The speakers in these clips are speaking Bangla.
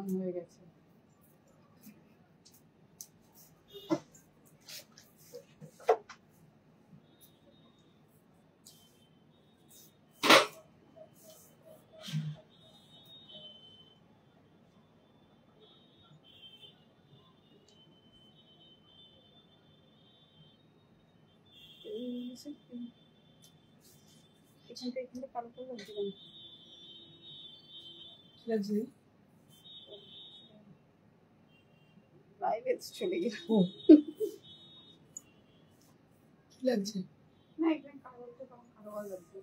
অন হয়ে গেছে। এখানটা কালো কালো লাগছে লাইভে চলে গেল লাগছে না এখানে কালোটা তখন কালো লাগছে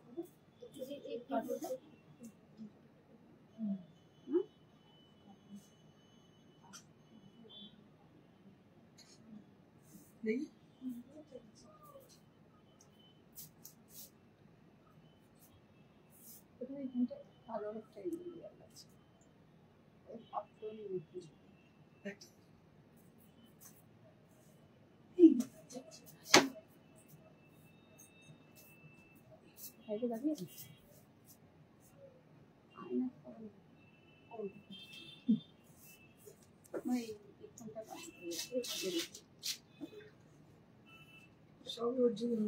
দেখি এখানটা কালো একটা ইয়ে লাগছে সব original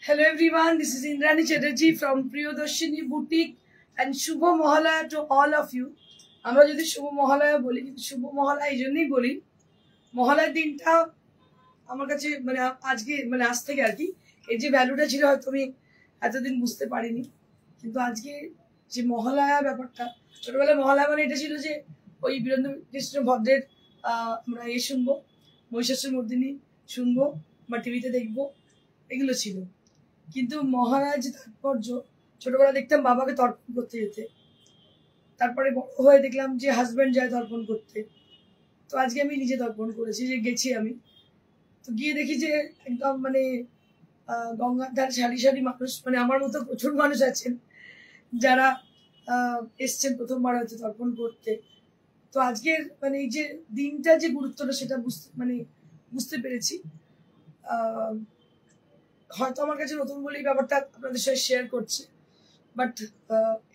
Hello everyone, this is Indrani Chatterjee from Priyadarshini Boutique and Shubho Mohalaya to all of you. আমরা যদি শুভ মহালয়া বলি, কিন্তু শুভ মহালয়া এই জন্যই বলি, মহালয়ার দিনটা আমার কাছে মানে আজকে মানে আজ থেকে আর কি এই যে ভ্যালুটা ছিল হয়তো আমি এতদিন বুঝতে পারিনি, কিন্তু আজকে যে মহালয়া ব্যাপারটা, ছোটবেলায় মহালয়া মানে এটা ছিল যে ওই বীরেন্দ্র কৃষ্ণ ভদ্রের আমরা শুনবো, মহিষাসুর মর্দিনী শুনবো বা টিভিতে দেখবো, এগুলো ছিল। কিন্তু মহালয়ার যে তাৎপর্য, ছোটবেলা দেখতাম বাবাকে তর্পণ করতে যেতে, তারপরে বড় হয়ে দেখলাম যে হাজব্যান্ড যায় তর্পণ করতে, তো আজকে আমি নিজে তর্পণ করেছি, যে গেছি আমি, তো গিয়ে দেখি যে একদম মানে গঙ্গার ধার সারি সারি মানুষ, মানে আমার মতো প্রচুর মানুষ আছেন যারা এসছেন প্রথমবার হয়তো তর্পণ করতে। তো আজকের মানে এই যে দিনটা যে গুরুত্বটা সেটা বুঝতে পেরেছি। হয়তো আমার কাছে নতুন বলে এই ব্যাপারটা আপনাদের সাথে শেয়ার করছে, বাট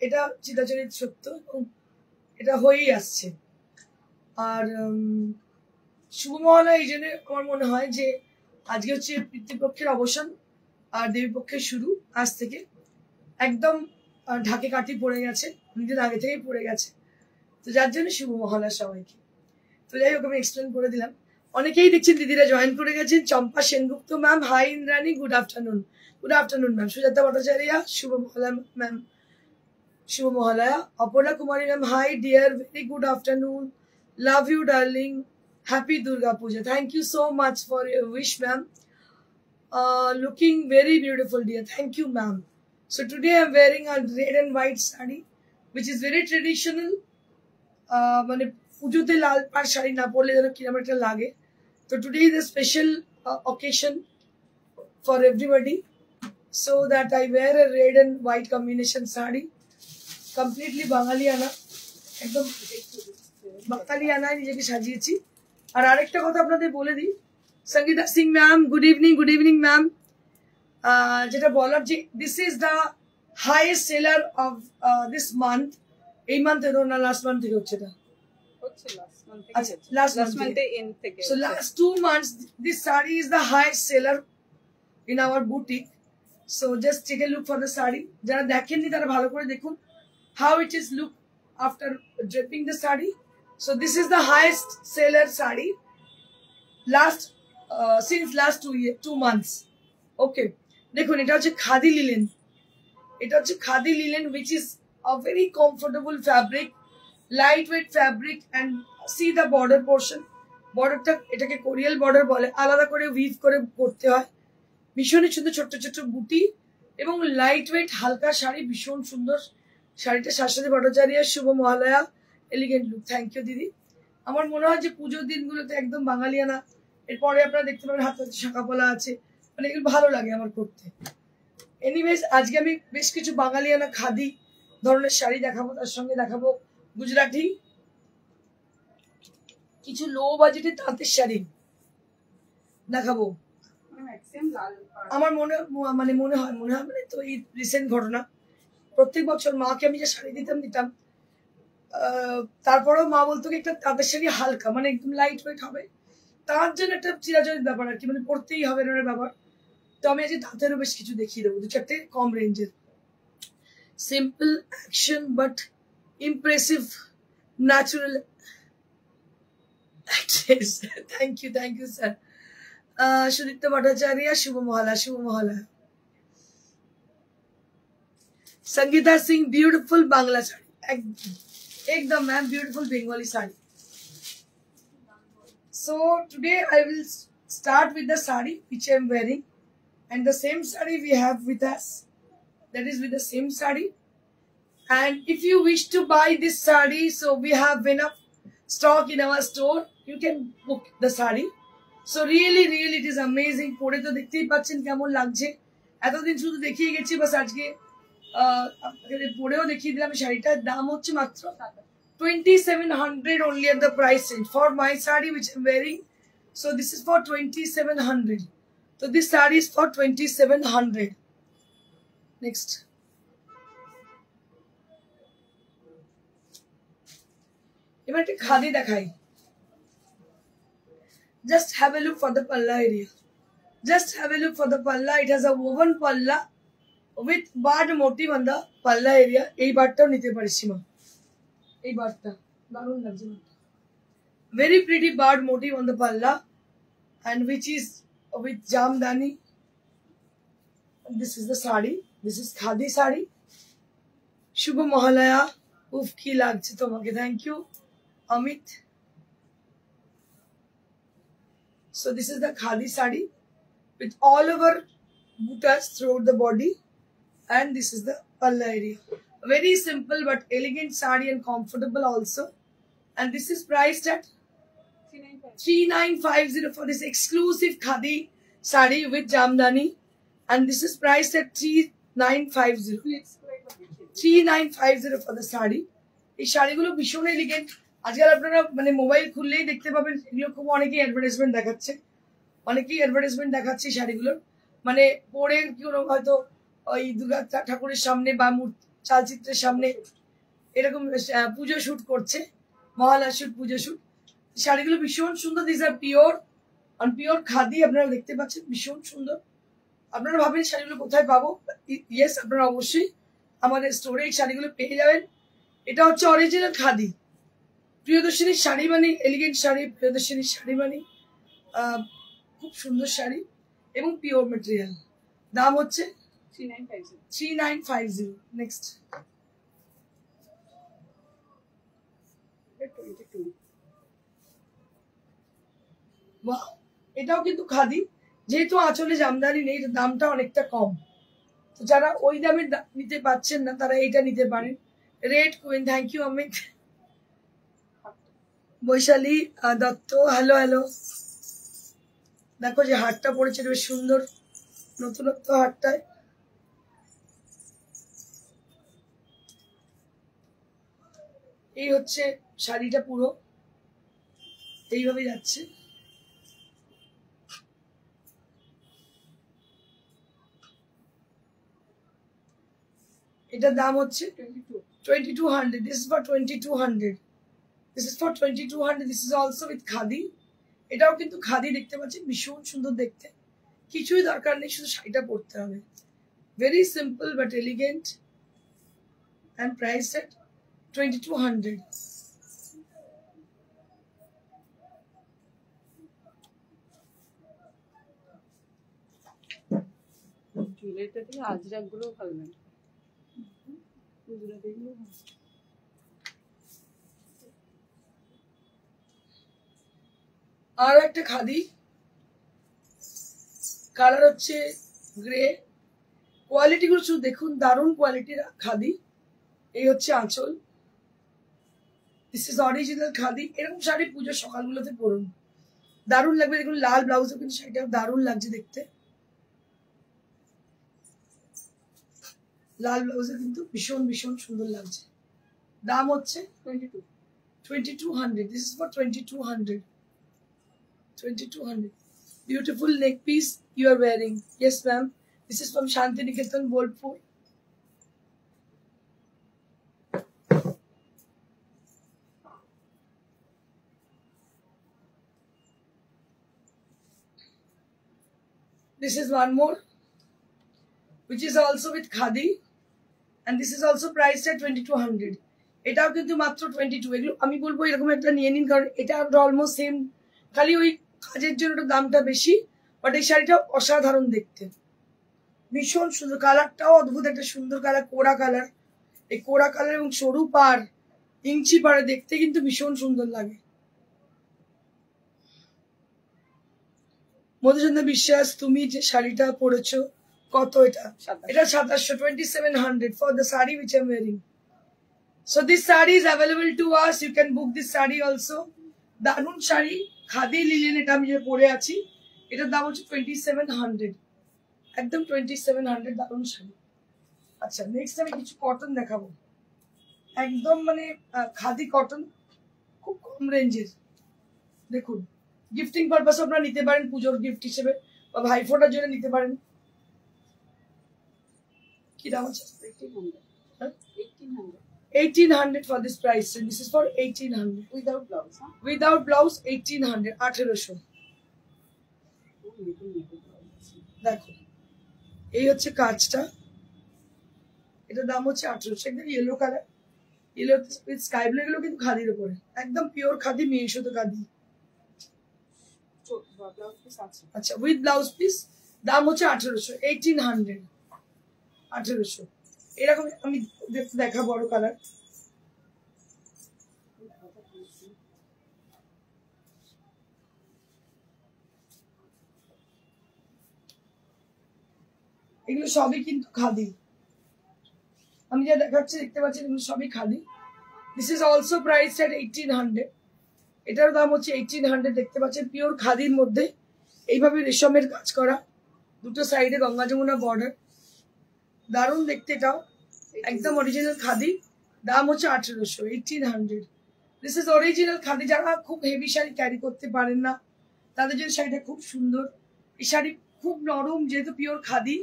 এটা চিরাচরিত সত্য এবং এটা হয়েই আসছে। আর শুভ মহালয়া এই জন্য আমার মনে হয় যে আজকে হচ্ছে পিতৃপক্ষের অবসান আর দেবীপক্ষের শুরু। আজ থেকে একদম ঢাকে কাঠি পড়ে গেছে, অনেকদিন আগে থেকেই পড়ে গেছে, তো যার জন্য শুভ মহালয়া সবাইকে। তো যাই হোক আমি এক্সপ্লেন করে দিলাম। অনেকেই দেখছেন দিদিরা জয়েন করে গেছেন। Champa Sengupta ma'am, hi Indrani, good afternoon. Good afternoon ma'am. Sujata Bhattacharya, শুভ মহালয়া ম্যাম, শুভ Mahalaya. Aparna Kumari ma'am, hi dear, very good afternoon, love you darling, happy Durga Puja. Thank you so much for your wish ma'am, looking very beautiful dear, thank you ma'am. So today I'm wearing a red and white sari which is very traditional. মানে পুজোতে লাল পাড় শাড়ি না পরলে যেন কিরকম একটা লাগে, তো today is a special occasion for everybody, so that I wear a red and white combination sari, completely বাঙালিয়ানা, একদম বাঙালিয়ানায় নিজেকে সাজিয়েছি। আর আরেকটা কথা আপনাদের বলে দিই, Sangeeta Singh ma'am, good evening ma'am. যেটা বলার যে this is the highest seller of this month. এই মান্থে না লাস্ট মান্থ থেকে হচ্ছে, এটা last month. So last 2 months this saree is the highest seller in our boutique. So just take a look for the saree. যারা দেখেননি তারা ভালো করে দেখুন how it is look after draping the saree. So this is the highest seller saree. Last since last 2 months. ওকে, দেখুন এটা হচ্ছে খাদি লিলেন। এটা হচ্ছে khadi linen which is a very comfortable fabric, lightweight fabric, and see the border portion. বর্ডারটা এটাকে কোরিয়াল বর্ডার বলে, আলাদা করে উইভ করে করতে হয়। ভীষণই সুন্দর ছোট্ট ছোট্ট বুটি এবং লাইট ওয়েট হালকা শাড়ি, ভীষণ সুন্দর শাড়িটা। শাশ্বতী ভট্টাচার্য, শুভ Mahalaya, elegant look. Thank you দিদি। আমার মনে হয় যে পুজোর দিনগুলোতে একদম বাঙালিয়ানা। এরপরে আপনারা দেখতে পাবেন হাতে শাঁখা পলা আছে, মানে এগুলো ভালো লাগে আমার করতে। এনিওয়েজ, আজকে আমি বেশ কিছু বাঙালিয়ানা খাদি ধরনের শাড়ি দেখাবো, তার সঙ্গে দেখাবো গুজরাটি কিছু লো বাজেটের তাঁতের শাড়ি দেখাবো। আমার মনে হয় মানে তো এই রিসেন্ট ঘটনা, প্রত্যেক বছর মাকে আমি যে শাড়ি দিতাম, তারপরেও মা বলতো কি একটা তাঁতের শাড়ি হালকা, মানে একদম লাইট ওয়েট হবে, তার জন্য একটা চিরাচরিত ব্যাপার আর কি, মানে পড়তেই হবে এর ব্যাপার। তো আমি আজকে তাঁতেরও বেশ কিছু দেখিয়ে দেবো, 2-4টে কম রেঞ্জের। Simple action but impressive natural actress. Thank you sir. Sudipta Bhattacharya, শুভ মহালয়া, শুভ মহালয়া। संगीता सिंह, ब्यूटीफुल बांग्ला साड़ी, एकदम ma'am beautiful Bengali sari. So today I will start with the sari which I am wearing, and the same sari we have with us, that is with the same sari. And if you wish to buy this sari, so we have enough stock in our store, you can book the sari. So really it is amazing. পরে তো দেখতেই পাচ্ছেন কেমন লাগছে, এতদিন শুধু দেখিয়ে গেছি, বাস আজকে পরেও দেখিয়ে দিলাম। শাড়িটার দাম হচ্ছে মাত্র 2700 only at the price range for my sari which I'm wearing. So this is for 2700. So this sari is for 2700. Next. এবার একটা খাদি দেখাই। Just have a look for the palla area. Just have a look for the palla. It has a woven palla with bird motif on the palla area. এই বারটাও নিতে পারি সীমা, এই বারটা দারুণ লাগছে। Very pretty bird motif on the palla, and which is with jamdani. This is the sari. This is khadi sari. শুভ মহালয়া। উফ কি লাগছে তোমাকে, thank you Amit. So this is the khadi sari with all over buttas throughout the body, and this is the palla area. Very simple but elegant sari and comfortable also. And this is priced at 3950 for this exclusive khadi sari with jamdani, and this is priced at 3950 for the sari. এই শাড়িগুলো ভীষণ এলিগেন্ট। আজকাল আপনারা মানে মোবাইল খুললেই দেখতে পাবেন এগুলো খুব অনেকেই অ্যাডভার্টাইজমেন্ট দেখাচ্ছে শাড়িগুলোর, মানে পরে হয়তো ওই দুর্গা ঠাকুরের সামনে বা চালচিত্রের সামনে এরকম পুজো শুট করছে, মহালয়া শুট, পুজো শুট। শাড়িগুলো ভীষণ সুন্দর। দিস আর পিওর খাদি, আপনারা দেখতে পাচ্ছেন ভীষণ সুন্দর। আপনারা ভাবেন শাড়িগুলো কোথায় পাবো? ইয়েস, আপনারা অবশ্যই আমাদের স্টোরে এই শাড়িগুলো পেয়ে যাবেন। এটা হচ্ছে অরিজিনাল খাদি। প্রিয়দর্শিনীর শাড়ি মানে এলিগেন্ট শাড়ি, প্রিয়দর্শিনীর শাড়ি মানে খুব সুন্দর শাড়ি এবং পিওর মেটেরিয়াল। দাম হচ্ছে 3950। নেক্সট, এটাও কিন্তু খাদি, যেহেতু আঁচলে জামদানি নেই দামটা অনেকটা কম, তো যারা ওই দামে নিতে পাচ্ছেন না তারা এইটা নিতে পারেন। Red queen, thank you Amit. Baishali Dutta, hello. দেখো যে হারটা পড়েছে বেশ সুন্দর, নতুনত্ব হারটায়। এই হচ্ছে শাড়িটা, পুরো এইভাবে যাচ্ছে। এটার দাম হচ্ছে 2200. This is for 2200. This is for 2200. This is also with khadi. এটাও কিন্তু খাদি, দেখতে পাচ্ছেন ভীষণ সুন্দর দেখতে। কিছুই দরকার নেই, শুধু শাড়িটা পরতে হবে। Very simple but elegant and priced at 2200. এটা থেকে আজরাক গুলো ভালো লাগে, গুজরাটি গুলো ভালো। আর একটা খাদি, কালার হচ্ছে গ্রে, কোয়ালিটি গুলো শুধু দেখুন, দারুণ কোয়ালিটির খাদি। এই হচ্ছে আঁচল, দিস ইজ অরিজিনাল খাদি। এরকম শাড়ি পুজোর সকালগুলোতে পরুন, দারুণ লাগবে। দেখুন লাল ব্লাউজও কিন্তু শাড়িটা দারুণ লাগছে দেখতে, লাল ব্লাউজে কিন্তু ভীষণ ভীষণ সুন্দর লাগছে। দাম হচ্ছে 2200। This is for 2200। 2200। Beautiful neck piece you are wearing. Yes, ma'am. This is from Shantiniketan, Bolpur. This is one more, which is also with khadi, and this is also priced at 2200. এটাও কিন্তু মাত্র 22। এগুলো আমি বলবো এরকম একটা নিয়ে নিন, কারণ এটা অলমোস্ট সেম, খালি ওই কাজের জন্য দামটা বেশি। বাট এই শাড়িটা অসাধারণ দেখতে, ভীষণ সুন্দর, কালারটাও অদ্ভুত একটা সুন্দর কালার, কোড়া কালার। এই কোড়া কালার এবং সরু পার, ইঞ্চি পাড়ে দেখতে কিন্তু ভীষণ সুন্দর লাগে। মধুচন্দ্র বিশ্বাস, তুমি যে শাড়িটা পরেছো কত? এটা 2700, 2700 for the saree which I'm wearing. So this saree is available to us. You can book this saree also. দারুন শাড়ি, খাদি লিলেন, এটা আমি যে পরে আছি, এটার দাম হচ্ছে 2700, একদম 2700, দারুন শাড়ি। আচ্ছা, নেক্সট আমি কিছু কটন দেখাবো, একদম মানে খাদি কটন, খুব কম রেঞ্জের। দেখুন, গিফটিং পারপাস আপনারা নিতে পারেন, পুজোর গিফট হিসেবে বা ভাইফোঁটার জন্য নিতে পারেন। কি দাম আছে? 1800 for this price. And this is for 1800 without blouse. Without blouse 1800, 1800। দেখো, এই হচ্ছে কাজটা, এটার দাম হচ্ছে 1800। একদম yellow colour, yellow with sky blue, এগুলো কিন্তু খাদির উপরে, একদম পিওর খাদি, মেয়ে শুধু খাদি। আচ্ছা, উইথ ব্লাউজ পিস, দাম হচ্ছে 1800, 1800, 1800। এরকম আমি দেখা বড় কালার, এগুলো সবই কিন্তু খাদি। আমি যা দেখাচ্ছি দেখতে পাচ্ছেন, এগুলো সবই khadi. This is also priced at 1800। এটার দাম হচ্ছে 1800। দেখতে পাচ্ছেন পিওর খাদির মধ্যে এইভাবে রেশমের কাজ করা, দুটো সাইডে গঙ্গা যমুনা বর্ডার, দারুণ দেখতে। এটাও একদম অরিজিনাল খাদি, দাম হচ্ছে 1800, 1800। This is original khadi. যারা খুব হেভি শাড়ি ক্যারি করতে পারেন না, তাদের জন্য শাড়িটা খুব সুন্দর। এই শাড়ি খুব নরম, যেহেতু পিওর খাদি,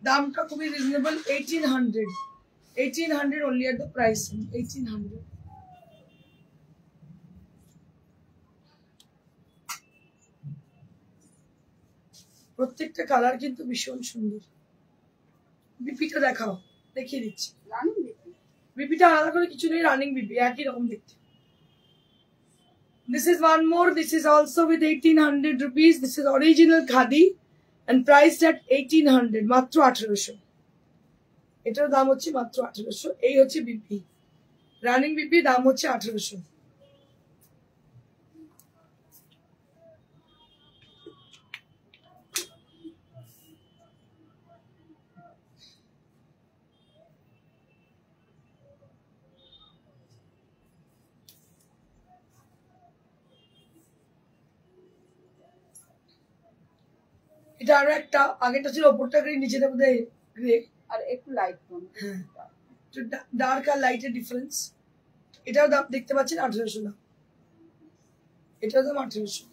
দামটা খুবই reasonable, 1800, 1800 only at the price, 1800। প্রত্যেকটা কালার কিন্তু ভীষণ সুন্দর। বিপিটা দেখাও, দেখিয়ে দিচ্ছি। বিপিটা আলাদা করে কিছু নেই, রানিং বিপি, একই রকম দেখতে। This is one more. This is also with 1800 rupees. This is original khadi and priced at 1800, মাত্র 1800। এটার দাম হচ্ছে মাত্র 1800। এই হচ্ছে বিপি, রানিং বিপি, দাম হচ্ছে 1800। এটা আরো একটা, আগেটা ছিল ওপরটা গ্রে, নিচেটা বোধহয় গ্রে, আর একটু লাইট টোন। হ্যাঁ, ডার্ক আর লাইটের ডিফারেন্স। এটাও দাম দেখতে পাচ্ছেন 1800 না, এটাও দাম 1800।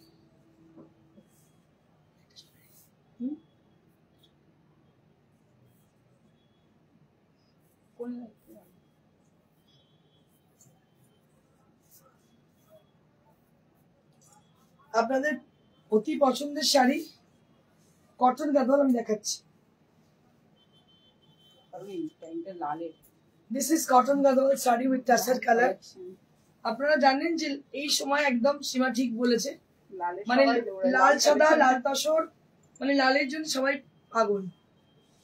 আপনাদের অতি পছন্দের শাড়ি কটন গাদোয়াল আমি দেখাচ্ছি। This is cotton Gadwal sari with tussar colour. আপনারা জানেন যে এই সময় একদম সীমা ঠিক বলেছে, মানে লাল সাদা, লাল তসর, মানে লালের জন্য সবাই পাগল।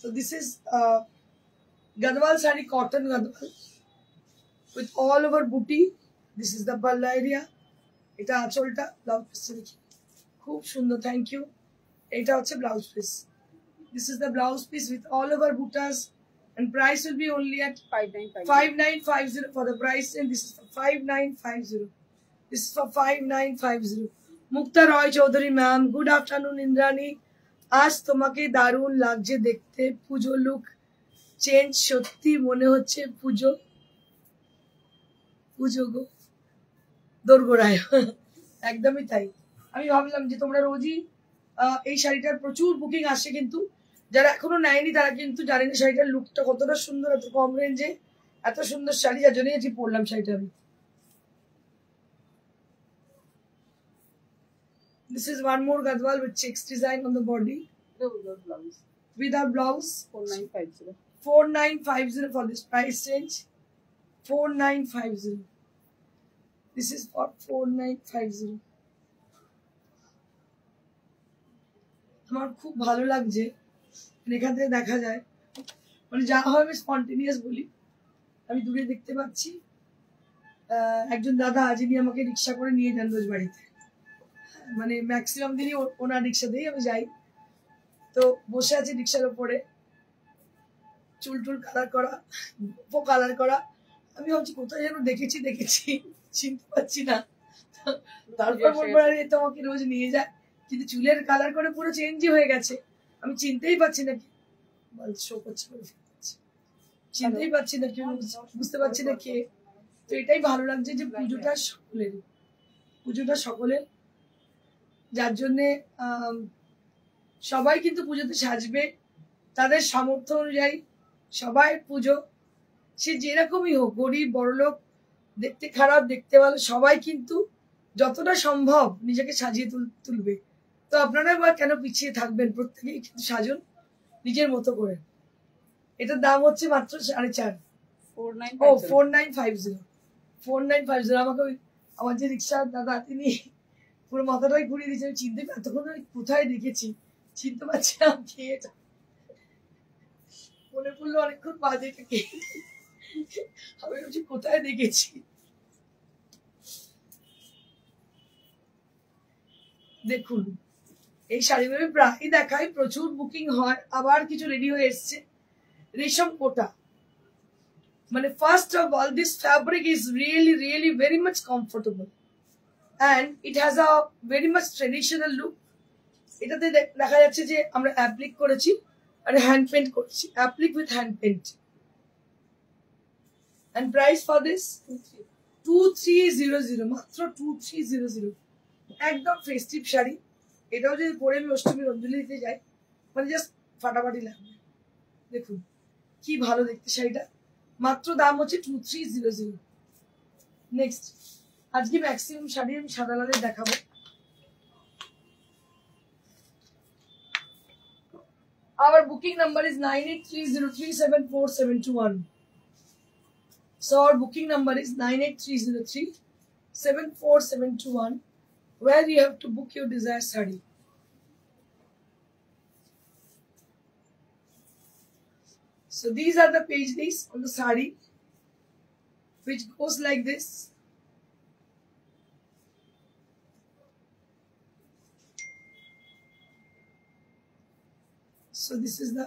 So this is Gadwal sari, cotton Gadwal with all over booty. This is the palla area. এটা আঁচলটা, ব্লাউজ পিসটা দেখি খুব সুন্দর, থ্যাংক ইউ। এটা হচ্ছে blouse piece. This is the blouse piece with all over buttas, and price will be only at 5950 for the price, and this is for 5950. This is for 5950. Mukta Roy Chaudhary ma'am, good afternoon Indrani. আজ তোমাকে দারুণ লাগছে দেখতে, পুজো লুক চেঞ্জ, সত্যি মনে হচ্ছে পুজো পুজো গো দোরগোড়ায়। একদমই তাই। আমি ভাবলাম যে তোমরা রোজই এই শাড়িটার প্রচুর বুকিং আসে, কিন্তু যারা এখনো নেয়নি তারা কিন্তু জানে না শাড়িটার লুকটা কতটা সুন্দর, এত কম রেঞ্জে এত সুন্দর শাড়ি, যার জন্যই আজকে পরলাম শাড়িটা আমি। This is one more Gadwal with checks design on the body. Without blouse. 4950. 4950 for this price range. 4950. This is for 4950. আমার খুব ভালো লাগছে, এখান থেকে দেখা যায়, মানে যা হয় আমি স্পন্টেনিয়াস বলি। আমি দূরে দেখতে পাচ্ছি একজন দাদা যিনি আমাকে রিক্সা করে নিয়ে যান রোজ বাড়িতে, মানে ম্যাক্সিমাম দিনই ওনার রিক্সাতেই আমি যাই। তো বসে আছে রিক্সার ওপরে, চুল টুল কালার করা, কালার করা। আমি ভাবছি কোথায় যেন দেখেছি চিনতে পারছি না। তারপর বলবো তোমাকে রোজ নিয়ে যায়, কিন্তু চুলের কালার করে পুরো চেঞ্জই হয়ে গেছে, আমি চিনতেই পারছি না। শো করছে, চিনতেই পারছি না, কেউ বুঝতে পারছি না কে। তো এটাই ভালো লাগছে যে পুজোটা সকলের, যার জন্যে সবাই কিন্তু পুজোতে সাজবে তাদের সামর্থ্য অনুযায়ী। সবাই পুজো, সে যেরকমই হোক, গরিব বড়লোক, দেখতে খারাপ দেখতে ভালো, সবাই কিন্তু যতটা সম্ভব নিজেকে সাজিয়ে তুলবে। তো আপনারা বা কেন পিছিয়ে থাকবেন, প্রত্যেকেই কিন্তু সাজুন নিজের মতো করে। এটার দাম হচ্ছে মাত্র 4.5। ও 4950, 4950। আমাকে আমার যে রিক্সার দাদা তিনি পুরো মাথাটাই ঘুরিয়ে দিয়েছে, আমি চিনতে এতক্ষণ কোথায় দেখেছি চিনতে পারছি না কে এটা, মনে পড়লো অনেকক্ষণ বাদে থেকে, আমি ভাবছি কোথায় দেখেছি। দেখুন এই শাড়িগুলো প্রায় দেখায়, প্রচুর বুকিং হয়, আবার কিছু রেডি হয়ে এসছে। রেশম কোটা, মানে first of all this fabric is really really very much comfortable and it has a very much traditional look. এটাতে দেখা যাচ্ছে যে আমরা অ্যাপ্লিক করেছি আর হ্যান্ড পেইন্ট করেছি, applique with hand paint. and price for this 2300, মাত্র 2300। একদম ফেস্টিভ শাড়ি, এটাও যদি পরে আমি অষ্টমীর অঞ্জলি দিতে যাই, মানে জাস্ট ফাটাফাটি লাগবে। দেখুন কি ভালো দেখতে শাড়িটা, মাত্র দাম হচ্ছে 2300। নেক্সট, আজকে ম্যাক্সিমাম শাড়ি আমি সাদা লালের দেখাবো। Our booking number is 9830374721. So our booking number is 9830374721, where you have to book your desired saree. So these are the paisley's on the saree, which goes like this. So this is the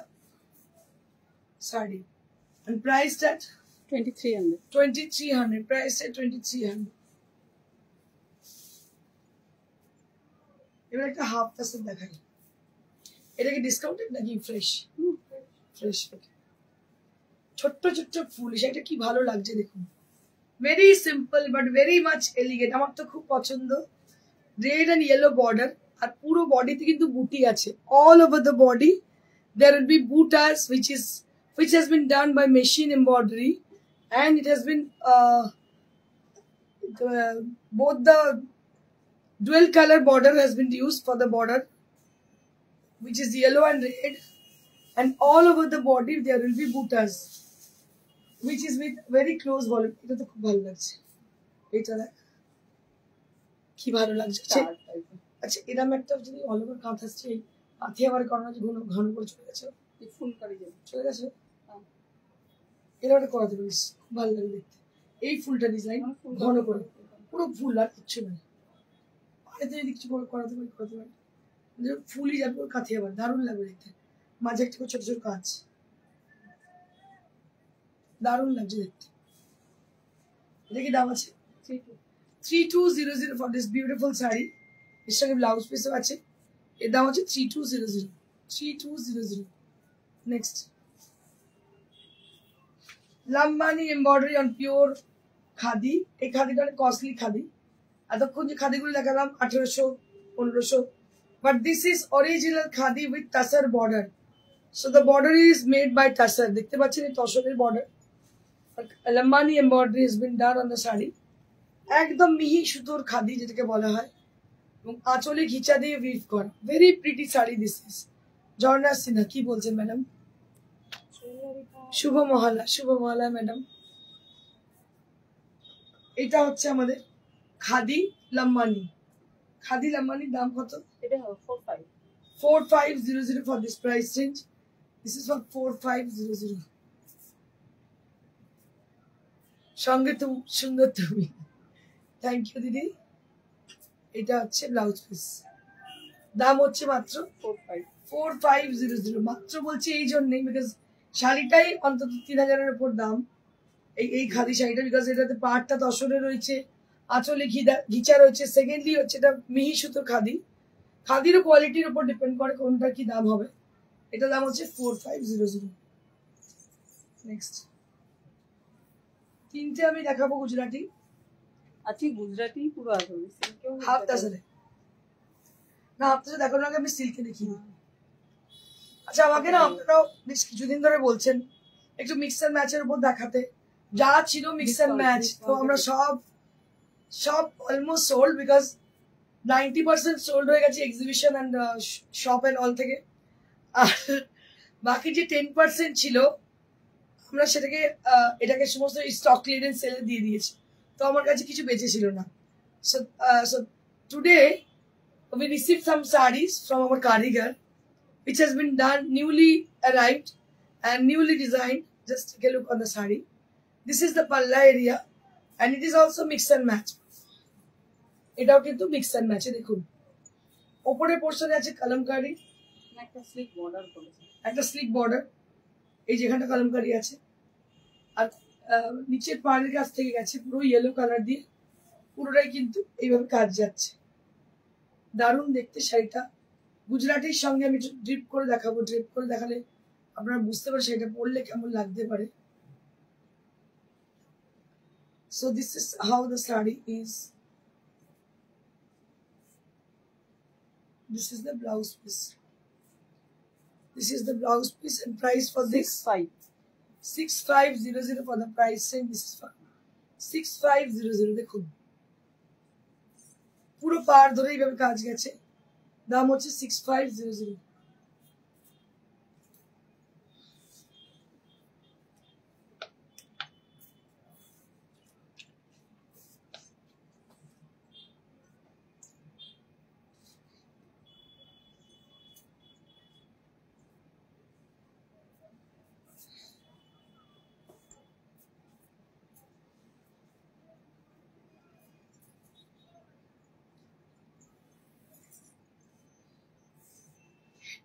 saree, and priced at 2300. 2300. Priced at 2300. এবার একটা হাফ তাসের দেখাই, এটা কি ডিসকাউন্টেড নাকি ফ্রেশ? ফ্রেশ। ছোট্ট ছোট্ট ফুল, সেটা কি ভালো লাগছে দেখুন, very simple but very much elegant. আমার তো খুব পছন্দ। রেড এন্ড ইয়েলো বর্ডার, আর পুরো বডিতে কিন্তু বুটি আছে, all over the body there will be buttas which has been done by machine embroidery, and it has been both the dual color border has been used for the border, which is yellow and red, and all over the body there will be buttas, which is with very close volume. এটা তো খুব ভালো লাগছে, এটা দেখ কি ভালো লাগছে। আচ্ছা এরকম একটা যদি অল ওভার কাঁথা আসছে, কাঁথি আবার করানো ঘন ঘন করে চলে গেছে, এই ফুলকারি যাবে। চলে গেছে। হ্যাঁ। এরকম একটা করাতে পারিস, খুব ভালো লাগে দেখতে। এই ফুলটা ডিজাইন ঘন করে, পুরো ফুল আর কিচ্ছু নেই। এতে যদি কিছু করাতে পারি করাতে পারি, ফুলই যাবে ওর কাছে, আবার দারুণ লাগবে দেখতে। মাঝে একটা ছোট ছোট কাজ, দারুণ লাগছে দেখতে। এটা কি দাম আছে? 3200 ফর দিস বিউটিফুল শাড়ি। এর সঙ্গে ব্লাউজ পিসও আছে। এর দাম হচ্ছে 3200। 3200। Next, Lambani embroidery on pure khadi. এই খাদিটা অনেক কস্টলি খাদি। এতক্ষণ যে খাদিগুলো দেখালাম 1800, 1500, but this is original khadi with tussar border. So the border is made by tussar. দেখতে পাচ্ছেন এই তসরের বর্ডার। Lambani embroidery has been done on the sari. একদম মিহি সুতোর খাদি যেটাকে বলা হয়, এবং আঁচলে ঘিচা দিয়ে উইভ করা। Very pretty sari this is. Jharna Sinha, কি বলছেন ম্যাডাম? শুভ মহল্লা, শুভ মহল্লা ম্যাডাম। এটা হচ্ছে আমাদের খাদি লাম্বানি। খাদি লাম্বানির দাম কত? এটা 45। 4500 for this price range. This is for 4500. সঙ্গে তুমি সুন্দর তুমি, থ্যাংক ইউ দিদি। এটা হচ্ছে ব্লাউজ পিস, দাম হচ্ছে মাত্র 4500। মাত্র বলছি এই জন্যই, বিকজ শাড়িটাই অন্তত 3000-এর উপর দাম। এই খাদি শাড়িটা, বিকজ এটাতে পাড়টা তসরে রয়েছে, আঁচলে ঘিচা রয়েছে। সেকেন্ডলি হচ্ছে এটা মিহি সুতোর খাদি। খাদিরও কোয়ালিটির উপর ডিপেন্ড করে কোনটা কি দাম হবে। এটা দাম হচ্ছে 4500। নেক্সট, তিনটে আমি দেখাবো গুজরাটি। আচ্ছা, গুজরাটি পুরো আসবে সিল্কেও হাফ তাসারে না, হাফ তাসারে দেখানোর আগে আমি সিল্কে দেখি। আচ্ছা, আমাকে না আপনারাও বেশ কিছুদিন ধরে বলছেন একটু মিক্স অ্যান্ড ম্যাচের উপর দেখাতে। যা ছিল মিক্স অ্যান্ড ম্যাচ, তো আমরা সব অলমোস্ট সোল্ড, বিকজ 90% সোল্ড হয়ে গেছে exhibition and shop and all থেকে। আর বাকি যে 10% ছিল, আমরা সেটাকে এটাকে সমস্ত স্টক ক্লিয়ারেন্স সেলে দিয়ে দিয়েছি। তো আমার কাছে কিছু বেঁচে ছিল না। So today we received some sarees from our karigar, which has been done, newly arrived and newly designed. Just take a look on the saree. This is the palla area and it is also mix and match. এটাও কিন্তু মিক্স অ্যান্ড ম্যাচে। দেখুন ওপরের পোর্শনে আছে কলমকারি, একটা স্লিক বর্ডার করেছে, একটা স্লিক বর্ডার, এই যেখানটা কলমকারি আছে। আর নিচের পাড়ের কাছ থেকে গেছে পুরো ইয়েলো কালার দিয়ে, পুরোটাই কিন্তু এইভাবে কাজ যাচ্ছে। দারুণ দেখতে শাড়িটা। গুজরাটির সঙ্গে আমি ড্রিপ করে দেখাবো। ড্রিপ করে দেখালে আপনারা বুঝতে পারেন শাড়িটা পরলে কেমন লাগতে পারে। So this is how the saree is. This is the blouse piece. This is the blouse piece and price for this 6500 for the price range. This is for 6500. দেখুন পুরো পার ধরে এইভাবে কাজ গেছে, দাম হচ্ছে 6500।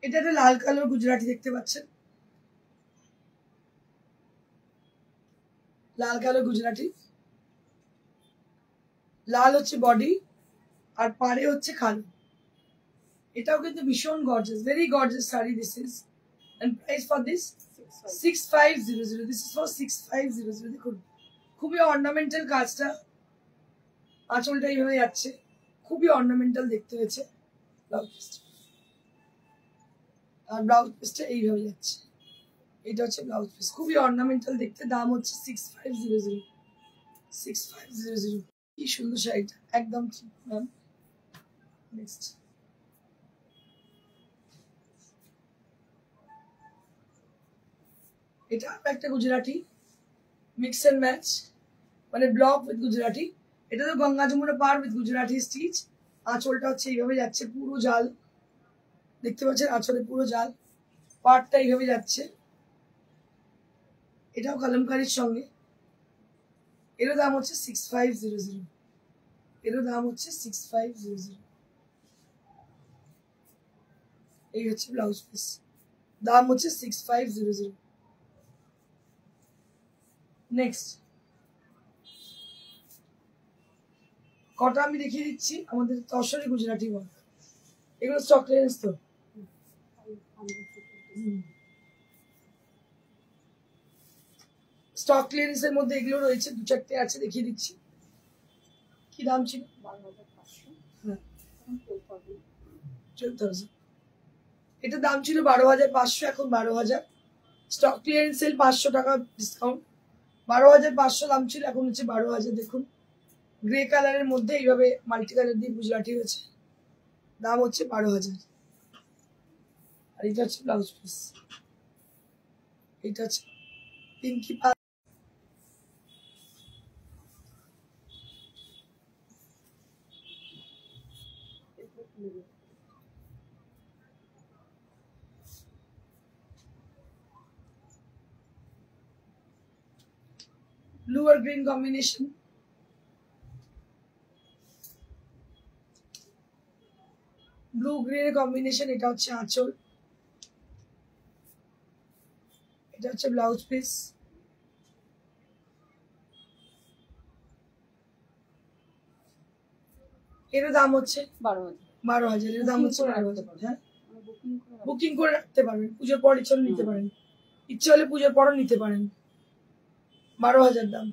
এটা একটা লাল কালার গুজরাটি দেখতে পাচ্ছেন, লাল কালার গুজরাটি। লাল হচ্ছে বডি আর পাড়ে হচ্ছে কালো। এটাও কিন্তু ভীষণ gorgeous, very gorgeous sari. This is and price for this 6500। This is for 6500। দেখুন খুবই অর্নামেন্টাল কাজটা, আঁচলটা এইভাবে যাচ্ছে, খুবই অর্নামেন্টাল দেখতে হয়েছে। আর ব্লাউজ পিসটা এইভাবে যাচ্ছে। এটা হচ্ছে ব্লাউজ পিস, খুবই অর্নামেন্টাল দেখতে। দাম হচ্ছে 6500। 6500। কি সুন্দর শাড়িটা, একদম ঠিক ম্যাম। নেক্সট, এটা একটা গুজরাটি মিক্স এন্ড ম্যাচ, মানে ব্লক উইথ গুজরাটি। এটা তো গঙ্গা যমুনা পার উইথ গুজরাটি স্টিচ। আঁচলটা হচ্ছে এইভাবে যাচ্ছে, পুরো জাল দেখতে পাচ্ছেন, আঁচলে পুরো জাল। পার্টটা এইভাবে যাচ্ছে, এটাও কলমকারীর সঙ্গে। এরও দাম হচ্ছে 6500, এরও দাম হচ্ছে 6500। এই হচ্ছে ব্লাউজ পিস, দাম হচ্ছে 6500। নেক্সট কটা আমি দেখিয়ে দিচ্ছি আমাদের তসরে গুজরাটি ওয়ার্ক। এগুলো স্টক ক্লিয়ারেন্স তো। স্টক ক্লিয়ারেন্স এর মধ্যে এগুলো রয়েছে, 2-4টে আছে, দেখিয়ে দিচ্ছি। কি দাম ছিল? 12,500। হ্যাঁ, এখন 12,000। 12,000। এটা দাম ছিল 12,500, এখন 12,000। স্টক ক্লিয়ারেন্স সেল 500 টাকা ডিসকাউন্ট। 12,500 দাম ছিল, এখন হচ্ছে 12,000। দেখুন গ্রে কালারের মধ্যে এইভাবে মাল্টি কালার দিয়ে গুজরাটি হয়েছে, দাম হচ্ছে 12,000। আর এটা হচ্ছে ব্লাউজ পিস, এটা হচ্ছে পিঙ্কি পাল। এরপর তুলে দেবো। ব্লু আর green combination, blue green combination. এটা হচ্ছে আঁচল, এটা হচ্ছে ব্লাউজ পিস। এর দাম হচ্ছে 12,000। 12,000। এর দাম হচ্ছে Booking করে 12,000। রাখতে হ্যাঁ, বুকিং করে রাখতে বুকিং করে রাখতে পারবেন, পুজোর পর ইচ্ছে হলে নিতে পারেন, ইচ্ছে হলে পুজোর পরও নিতে পারেন। 12,000 দাম।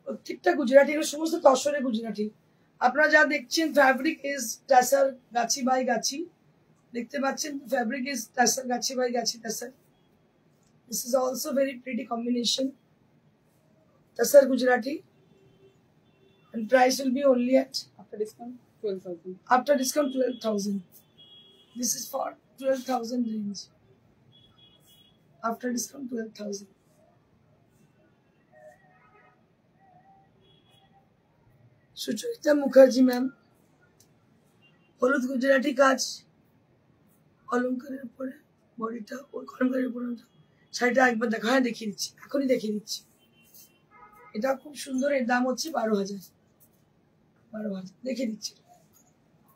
প্রত্যেকটা গুজরাটি, এগুলো সমস্ত তসরে গুজরাটি। আপনারা যা দেখছেন fabric is tussar Gachhi by গাছি, দেখতে পাচ্ছেন fabric is tussar Gachhi by Gachhi tussar. This is also very pretty combination, tussar Gujarati, and price will be only at after discount 12,000. after discount 12,000. This is for 12,000 range. After discount 12,000. Sucharita Mukherjee ma'am, হলুদ গুজরাটি কাজ, অলংকারের উপরে বডিটা, ওই কলমকারের উপরে শাড়িটা একবার দেখা, হ্যাঁ দেখিয়ে দিচ্ছি, এখনই দেখিয়ে দিচ্ছি। এটা খুব সুন্দর, এর দাম হচ্ছে 12,000। 12,000 দেখিয়ে দিচ্ছি।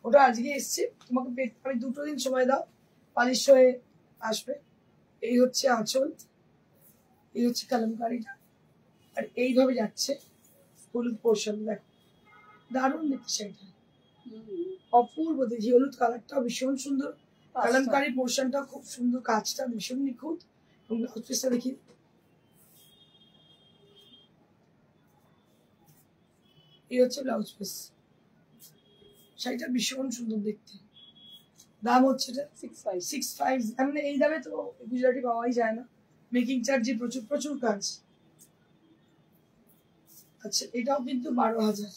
ওটা আজকে এসছে, তোমাকে আমি 2 দিন সময় দাও, পালিশ হয়ে আসবে। এই হচ্ছে আঁচল, এই হচ্ছে কলমকারিটা, আর এইভাবে যাচ্ছে হলুদ পোর্শন। দেখো দারুণ দেখতে শাড়িটা, অপূর্ব দেখি। হলুদ কালারটাও ভীষণ সুন্দর, কলমকারি পোর্শনটা খুব সুন্দর, কাজটা ভীষণ নিখুঁত। এবং ব্লাউজ পিসটা দেখি, এই হচ্ছে ব্লাউজ পিস। শাড়িটা ভীষণ সুন্দর দেখতে। দাম হচ্ছে এটা 65। মানে এই দামে তো গুজরাটি পাওয়াই যায় না, মেকিং চার্জে প্রচুর প্রচুর কাজ। আচ্ছা, এটাও কিন্তু 12,000,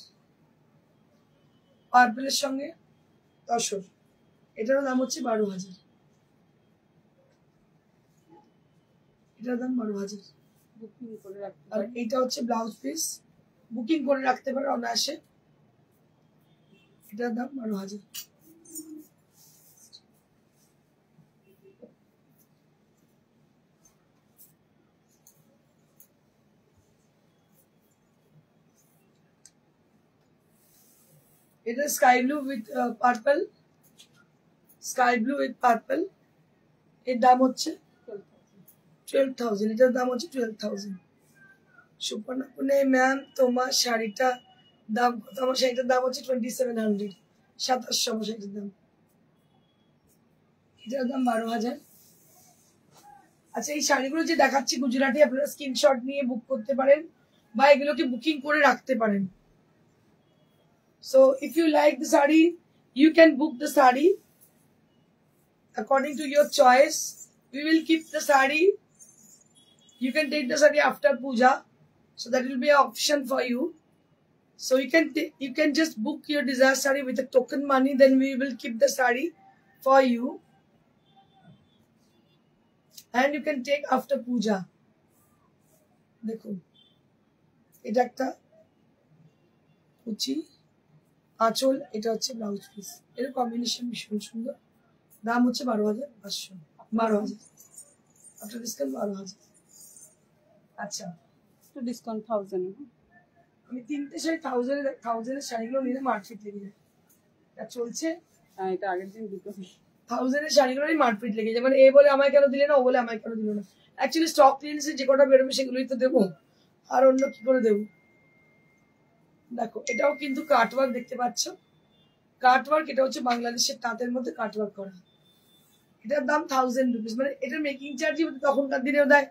পার্পেলের সঙ্গে তসর। এটারও দাম হচ্ছে 12,000, এটার দাম 12,000। বুকিং করে রাখতে আর পারেন। এইটা হচ্ছে ব্লাউজ পিস, বুকিং করে রাখতে পারে অনায়াসে, এটার দাম 12,000। এটা sky blue with purple, sky blue with purple. এর দাম হচ্ছে 12,000। এটার দাম হচ্ছে 12,000। সুপর্ণা পুনে ম্যাম, তোমার শাড়িটা দাম কত? আমার শাড়িটার দাম হচ্ছে 2700, 2700 আমার শাড়িটার দাম। এটার দাম 12,000। আচ্ছা, এই শাড়িগুলো যে দেখাচ্ছি গুজরাটি, আপনারা স্ক্রিনশট নিয়ে বুক করতে পারেন বা এগুলোকে বুকিং করে রাখতে পারেন। So if you like the sari, you can book the sari according to your choice. We will keep the sari. You can take the sari after puja, so that will be an option for you. So you can just book your desired sari with a token money. Then we will keep the sari for you, and you can take after puja. দেখুন, এটা একটা কুচি, আঁচল, এটা হচ্ছে ব্লাউজ পিস। এর কম্বিনেশন ভীষণ সুন্দর। দাম হচ্ছে 12,500। 12,000 আফটার ডিসকাউন্ট 12,000। আচ্ছা, তো ডিসকাউন্ট 1000। আমি তিনটে শাড়ি থাউজেন্ডের শাড়িগুলো নিলে মার্কেট লেগে যায়। এটা চলছে হ্যাঁ, এটা আগের দিন দুটো। থাউজেন্ডের শাড়িগুলোরই মারপিট লেগে যায়। মানে এ বলে আমায় কেন দিলে না, ও বলে আমায় কেন দিল না। অ্যাকচুয়ালি স্টক ক্লিয়ারেন্সে যে কটা বেরোবে সেগুলোই তো দেবো, আর অন্য কি করে দেবো। দেখো এটাও কিন্তু কাটওয়ার্ক দেখতে পাচ্ছ, কাটওয়ার্ক। এটা হচ্ছে বাংলাদেশের তাঁতের মধ্যে কাটওয়ার্ক করা। এটার দাম 1000 রুপিস। মানে এটার মেকিং চার্জই তখনকার দিনে দেয়,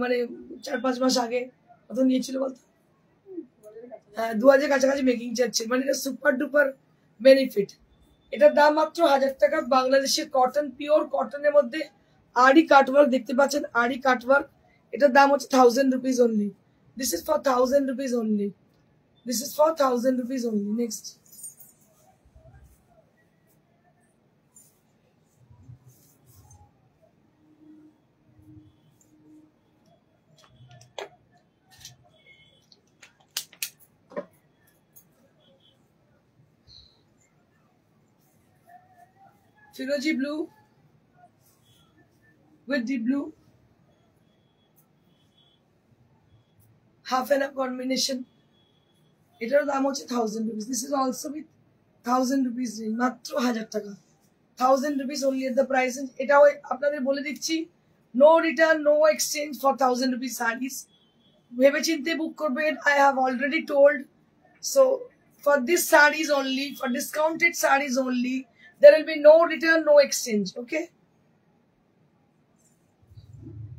মানে 4-5 মাস আগে কত নিয়েছিল বলতো? 2000 কাছাকাছি মেকিং চার্জ ছিল। মানে এটা সুপার ডুপার বেনিফিট। এটার দাম মাত্র 1000 টাকা। বাংলাদেশের কটন, পিওর কটনের মধ্যে আড়ি কাটওয়ার্ক দেখতে পাচ্ছেন, আড়ি কাটওয়ার্ক। এটার দাম হচ্ছে 1000 rupees only. This is for 1000 rupees only. This is for 1000 rupees only. Next, Firozi blue with deep blue, half and half combination. এটার দাম হচ্ছে 1000 rupees. This is also with 1000 rupees range, মাত্র 1000 টাকা। 1000 rupees only at the price. এটাও আপনাদের বলে দিচ্ছি, no return, no exchange for 1000 rupees saris. ভেবে চিন্তে বুক করবেন। I have already told. So for this saris only, for discounted saris only, there will be no return, no exchange. Okay,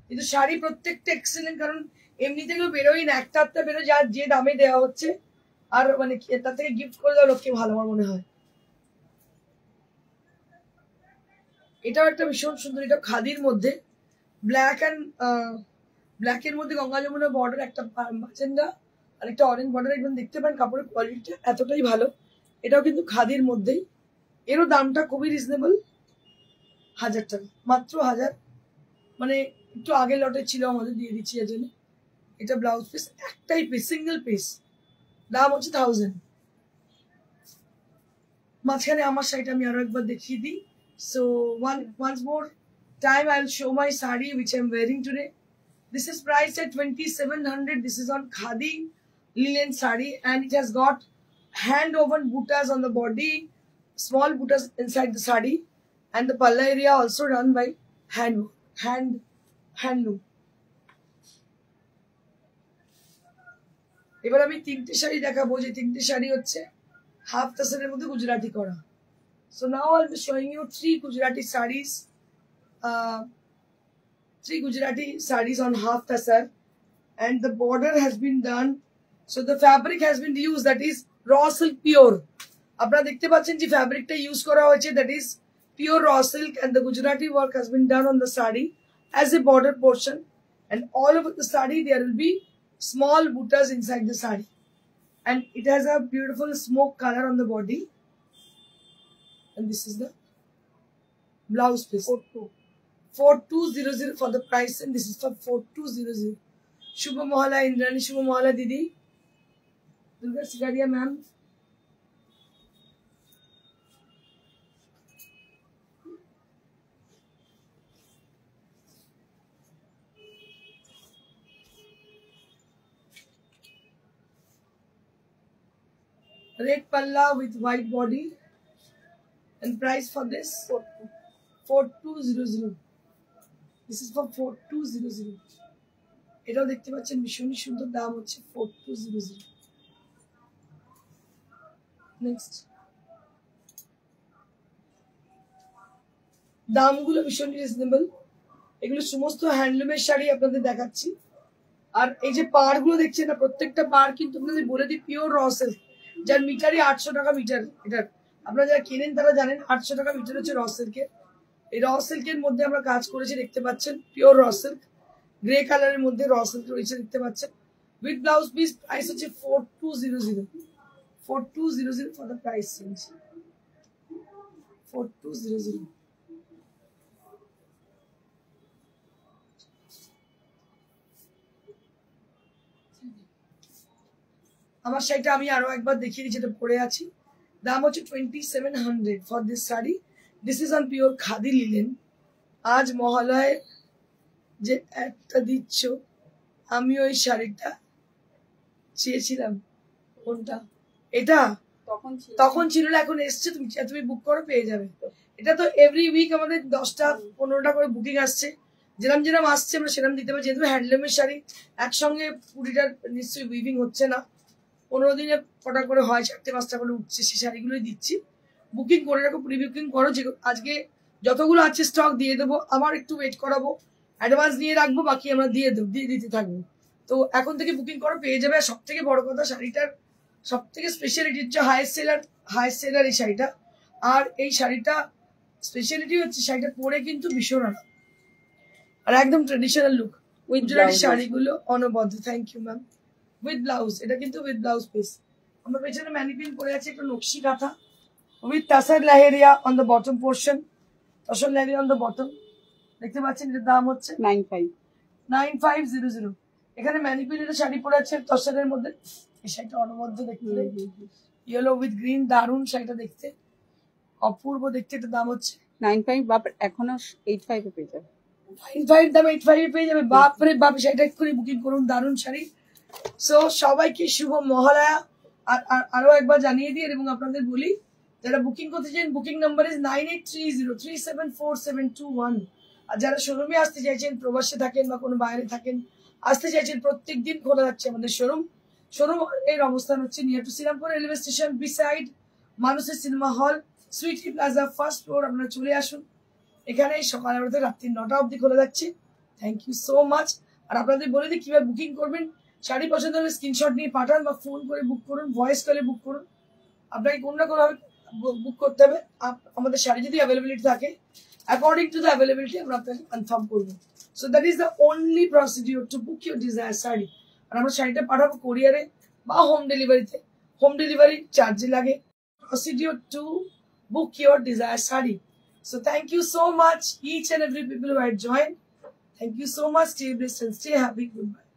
কিন্তু শাড়ি প্রত্যেকটা এক্সেলেন্ট, কারণ এমনিতে কেউ বেরোই না, একটা একটা বেরো যা যে দামে দেওয়া হচ্ছে, আর মানে তার থেকে গিফট করে দেওয়া লোককে ভালো আমার মনে হয়। এটাও একটা ভীষণ সুন্দর, এটা খাদির মধ্যে ব্ল্যাক এর মধ্যে গঙ্গা যমুনা বর্ডার, একটা ম্যাজেন্ডা আর একটা অরেঞ্জ বর্ডার। একদম দেখতে পারেন কাপড়ের কোয়ালিটিটা এতটাই ভালো। এটাও কিন্তু খাদির মধ্যেই। এরও দামটা খুবই রিজনেবল, 1000 টাকা, মাত্র 1000। মানে একটু আগে লটে ছিল, আমাদের দিয়ে দিচ্ছি এর জন্য। এটা ব্লাউজ পিস, একটাই পিস, সিঙ্গেল পিস, দাম হচ্ছে 1000। মাঝখানে আমার শাড়িটা আমি আরো একবার দেখিয়ে দিই। So once more time I'll show my sari which I'm wearing today. This is priced at 2700. This is on khadi linen sari and it has got hand woven buttas on the body, small buttas inside the sari, and the palla area also done by handloom. এবার আমি তিনটে শাড়ি দেখাবো, যে তিনটে শাড়ি হচ্ছে হাফ তাসারের মধ্যে গুজরাটি করা। So now I'll be showing you three Gujarati sarees on half tasar, and the border has been done. So the fabric has been used, that is raw silk pure. আপনারা দেখতে পাচ্ছেন যে ফ্যাব্রিকটা ইউজ করা হয়েছে, that is pure raw silk, and the Gujarati work has been done on the sari as a border portion, and all over the sari there will be small buttas inside the sari, and it has a beautiful smoke color on the body, and this is the blouse piece. 4200 for the price, and this is for 4200. Shubha Mohala Indrani, Shubha Mohala Didi, Durga Sigaria ma'am. Red palla with white body, and price for this 4200. This is for 4200. এটাও দেখতে পাচ্ছেন ভীষণই সুন্দর, দাম হচ্ছে 4200। নেক্সট, দামগুলো ভীষণ রিজনেবল। এগুলো সমস্ত হ্যান্ডলুমের শাড়ি আপনাদের দেখাচ্ছি। আর এই যে পাড়গুলো দেখছেন না, প্রত্যেকটা পাড় কিন্তু আপনাদের বলে দিই পিওর র সিল্ক, যার মিটারই 800 টাকা মিটার। এটার আপনারা যারা কেনেন তারা জানেন 800 টাকা মিটার হচ্ছে র সিল্কের। এই র সিল্কের মধ্যে আমরা কাজ করেছি, দেখতে পাচ্ছেন পিওর র সিল্ক, গ্রে কালারের মধ্যে র সিল্ক রয়েছে দেখতে পাচ্ছেন, উইথ ব্লাউজ পিস। প্রাইস হচ্ছে 4200। 4200 ফর দ্য প্রাইস রেঞ্জ, 4200। আমার শাড়িটা আমি আরো একবার দেখিয়ে দিই, যেটা পরে আছি। দাম হচ্ছে 2700 for this sari. This is on pure khadi linen. আজ মহালয়ে যে একটা দিচ্ছ, আমি ওই শাড়িটা চেয়েছিলাম। কোনটা? এটা তখন ছিল না, এখন এসছে। তুমি বুক করো, পেয়ে যাবে। এটা তো এভরি উইক আমাদের 10টা-15টা করে বুকিং আসছে। যেরকম যেরকম আসছে আমরা সেরকম দিতে পারি। যেহেতু হ্যান্ডলুমের শাড়ি একসঙ্গে 20টার নিশ্চয়ই উইভিং হচ্ছে না, 15 দিনে কটা করে হয়, 4টে-5টা করে উঠছে, সেই শাড়িগুলোই দিচ্ছি। বুকিং করে রাখো, প্রি বুকিং করো। যে আজকে যতগুলো আছে স্টক দিয়ে দেবো, আমার একটু ওয়েট করাবো, অ্যাডভান্স নিয়ে রাখবো, বাকি আমরা দিয়ে দিতে থাকবো। তো এখন থেকে বুকিং করো, পেয়ে যাবে। সব থেকে বড় কথা, শাড়িটার সব থেকে স্পেশালিটি হচ্ছে হাইয়েস্ট সেলার এই শাড়িটা। আর এই শাড়িটা স্পেশালিটি হচ্ছে শাড়িটা পরে কিন্তু ভীষণ আরাম, আর একদম ট্রেডিশনাল লুক। গুজরাটি শাড়িগুলো অনবদ্য। Thank you ma'am. With blouse, এটা কিন্তু উইথ ব্লাউজ পিস। আমার পেছনে ম্যানিকুইন পরে আছে, একটু nakshi kantha with tussar leheriya on the bottom portion. Tussar leheriya on the bottom, দেখতে পাচ্ছেন। এটার দাম হচ্ছে 9500। এখানে ম্যানিকুইন একটা শাড়ি পরে আছে তসরের মধ্যে। এই শাড়িটা অনবদ্য দেখতে, ইয়েলো উইথ গ্রিন, দারুন শাড়িটা দেখতে, অপূর্ব দেখতে। এটার দাম হচ্ছে 95, বাপ এখনো 85 এ পেয়ে যাবে। 95 দাম 85 এ পেয়ে যাবে। বাপরে বাপ, শাড়িটা এক্ষুনি বুকিং করুন, দারুন শাড়ি। সো সবাইকে শুভ মহালয়া। আর আরো একবার জানিয়ে দিই এবং আপনাদের বলি, যারা বুকিং করতে চান, বুকিং নাম্বার ইজ 9830374721। আর যারা শোরুমে আসতে চাইছেন, প্রবাসে থাকেন বা কোনো বাইরে থাকেন, আসতে চাইছেন, প্রত্যেকদিন খোলা যাচ্ছে আমাদের শোরুম। এর অবস্থান হচ্ছে near to Serampore railway station, beside মানুষের cinema hall, sweety plaza, first floor. আপনারা চলে আসুন। এখানে সকাল 11টা রাত্রি 9টা অবধি খোলা যাচ্ছে। Thank you so much. আর আপনাদের বলে দিই কিভাবে বুকিং করবেন। শাড়ি পছন্দ হলে স্ক্রিনশট নিয়ে পাঠান বা ফোন করে বুক করুন, ভয়েস কলে বুক করুন। আপনাকে কোনো না কোনোভাবে বুক করতে হবে। আমাদের শাড়ি যদি অ্যাভেলেবিলিটি থাকে, অ্যাকর্ডিং টু দ্য অ্যাভেলেবিলিটি আমরা আপনাকে কনফার্ম করবো। So that is the only procedure to book your desire sari. আর আমরা শাড়িটা পাঠাবো কোরিয়ারে বা হোম ডেলিভারিতে। হোম ডেলিভারি চার্জ লাগে। Procedure to book your desired saree. So thank you so much, each and every people who had joined. Thank you so much. Stay blessed and stay happy. Goodbye.